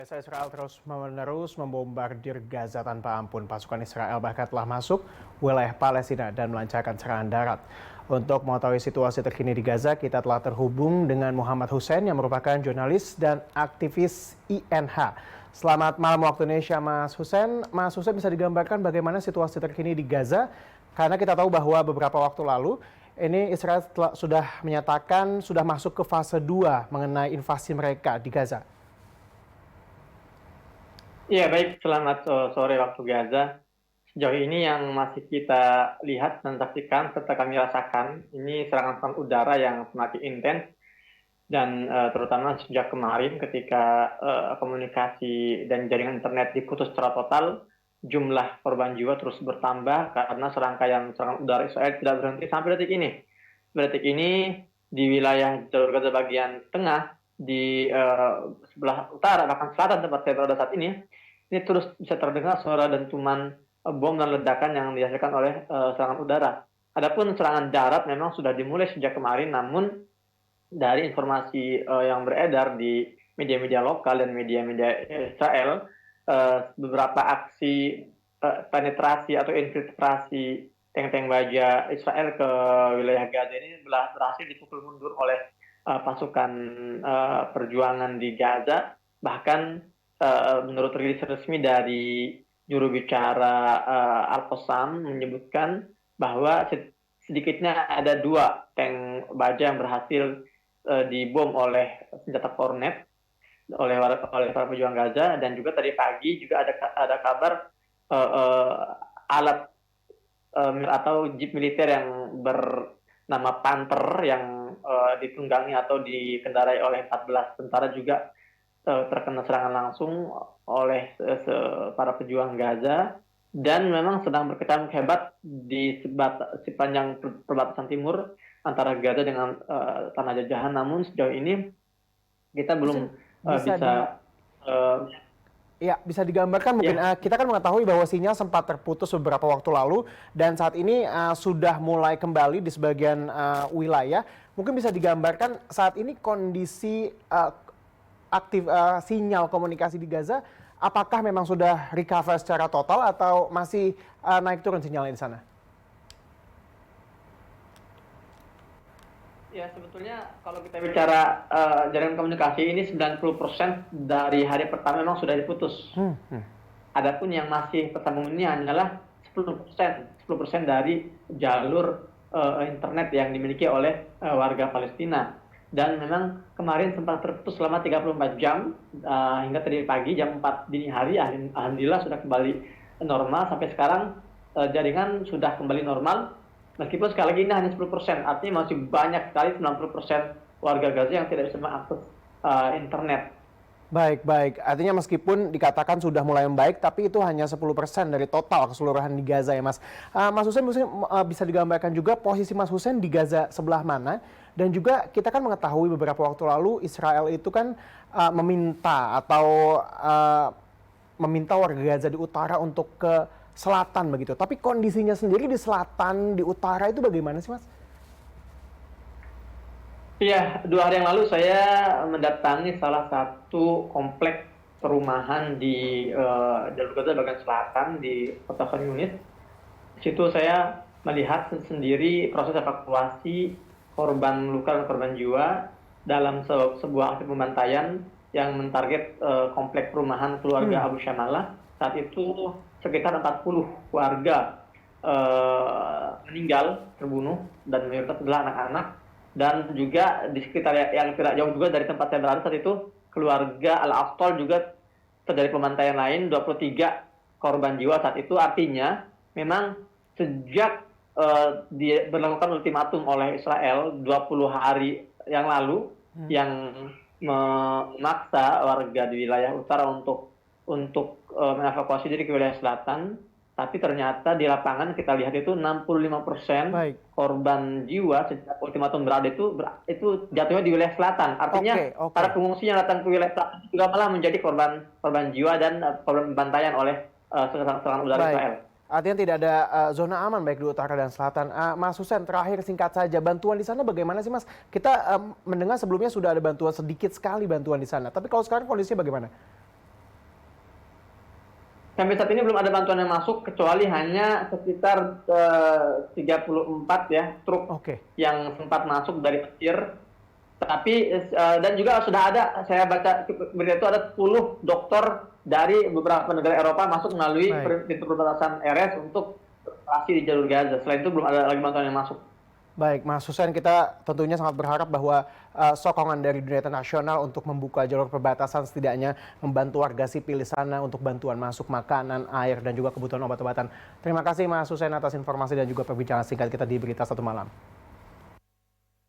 Israel terus-menerus membombardir Gaza tanpa ampun. Pasukan Israel bahkan telah masuk wilayah Palestina dan melancarkan serangan darat. Untuk mengetahui situasi terkini di Gaza, kita telah terhubung dengan Muhammad Hussein yang merupakan jurnalis dan aktivis INH. Selamat malam waktu Indonesia, Mas Hussein. Mas Hussein, bisa digambarkan bagaimana situasi terkini di Gaza? Karena kita tahu bahwa beberapa waktu lalu ini Israel sudah menyatakan sudah masuk ke fase 2 mengenai invasi mereka di Gaza. Iya, baik. Selamat sore waktu Gaza. Sejauh ini yang masih kita lihat dan saksikan serta kami rasakan, ini serangan udara yang semakin intens dan terutama sejak kemarin ketika komunikasi dan jaringan internet diputus secara total, jumlah korban jiwa terus bertambah karena serangkaian serangan udara Israel tidak berhenti sampai detik ini. Detik ini di wilayah jalur Gaza bagian tengah, di sebelah utara bahkan selatan tempat saya berada saat ini terus bisa terdengar suara dentuman bom dan ledakan yang dihasilkan oleh serangan udara. Adapun serangan darat memang sudah dimulai sejak kemarin, namun dari informasi yang beredar di media-media lokal dan media-media Israel, beberapa aksi penetrasi atau infiltrasi tank-tank baja Israel ke wilayah Gaza ini berhasil dipukul mundur oleh pasukan perjuangan di Gaza. Bahkan menurut rilis resmi dari juru bicara Al-Qassam menyebutkan bahwa sedikitnya ada 2 tank baja yang berhasil dibom oleh senjata Kornet oleh para pejuang Gaza, dan juga tadi pagi juga ada kabar alat atau jeep militer yang bernama Panther yang ditunggangi atau dikendarai oleh 14 tentara juga terkena serangan langsung oleh para pejuang Gaza, dan memang sedang berkecamuk hebat di sepanjang perbatasan timur antara Gaza dengan tanah jajahan. Namun sejauh ini kita belum bisa digambarkan mungkin kita kan mengetahui bahwa sinyal sempat terputus beberapa waktu lalu dan saat ini sudah mulai kembali di sebagian wilayah. Mungkin bisa digambarkan saat ini kondisi sinyal komunikasi di Gaza, apakah memang sudah recover secara total atau masih naik turun sinyalnya di sana? Ya, sebetulnya kalau kita bicara jaringan komunikasi ini 90% dari hari pertama memang sudah diputus. Adapun yang masih tersambung ini hanyalah 10% dari jalur internet yang dimiliki oleh warga Palestina. Dan memang kemarin sempat terputus selama 34 jam hingga tadi pagi jam 4 dini hari. Alhamdulillah sudah kembali normal. Sampai sekarang jaringan sudah kembali normal. Meskipun sekali lagi ini hanya 10%, artinya masih banyak sekali 90% warga Gaza yang tidak bisa mengakses internet. Baik. Artinya meskipun dikatakan sudah mulai membaik, tapi itu hanya 10% dari total keseluruhan di Gaza ya, Mas. Mas Hussein, bisa digambarkan juga posisi Mas Hussein di Gaza sebelah mana? Dan juga kita kan mengetahui beberapa waktu lalu Israel itu kan meminta warga Gaza di utara untuk ke selatan begitu. Tapi kondisinya sendiri di selatan, di utara itu bagaimana sih, Mas? Iya, 2 hari yang lalu saya mendatangi salah satu kompleks perumahan di jalur Gaza bagian selatan di kota Khan Yunis. Di situ saya melihat sendiri proses evakuasi korban luka dan korban jiwa dalam sebuah aksi pembantaian yang mentarget kompleks perumahan keluarga Abu Shamalah. Saat itu sekitar 40 warga meninggal, terbunuh, dan mayoritas adalah anak-anak. Dan juga di sekitar yang tidak jauh juga dari tempat saya berada saat itu, keluarga Al-Aqtal juga terjadi pembantaian lain, 23 korban jiwa saat itu. Artinya memang sejak berlakukan ultimatum oleh Israel 20 hari yang lalu yang memaksa warga di wilayah utara untuk mengevakuasi diri ke wilayah selatan, tapi ternyata di lapangan kita lihat itu 65% korban jiwa sejak ultimatum berada itu jatuhnya di wilayah selatan. Artinya para pengungsi yang datang ke wilayah selatan juga malah menjadi korban jiwa dan korban pembantaian oleh serangan udara Israel. Artinya tidak ada zona aman baik di utara dan selatan. Mas Hussein, terakhir singkat saja, bantuan di sana bagaimana sih, Mas? Kita mendengar sebelumnya sudah ada bantuan sedikit sekali bantuan di sana. Tapi kalau sekarang kondisinya bagaimana? Sampai saat ini belum ada bantuan yang masuk kecuali hanya sekitar 34 ya truk Oke, yang sempat masuk dari Mesir. Tapi dan juga sudah ada, saya baca berita itu ada 10 dokter dari beberapa negara Eropa masuk melalui baik. pintu perbatasan RS untuk operasi di jalur Gaza. Selain itu belum ada lagi bantuan yang masuk. Baik, Mas Hussein, kita tentunya sangat berharap bahwa sokongan dari dunia internasional untuk membuka jalur perbatasan setidaknya membantu warga sipil di sana untuk bantuan masuk makanan, air, dan juga kebutuhan obat-obatan. Terima kasih Mas Hussein atas informasi dan juga perbincangan singkat kita di Berita Satu Malam.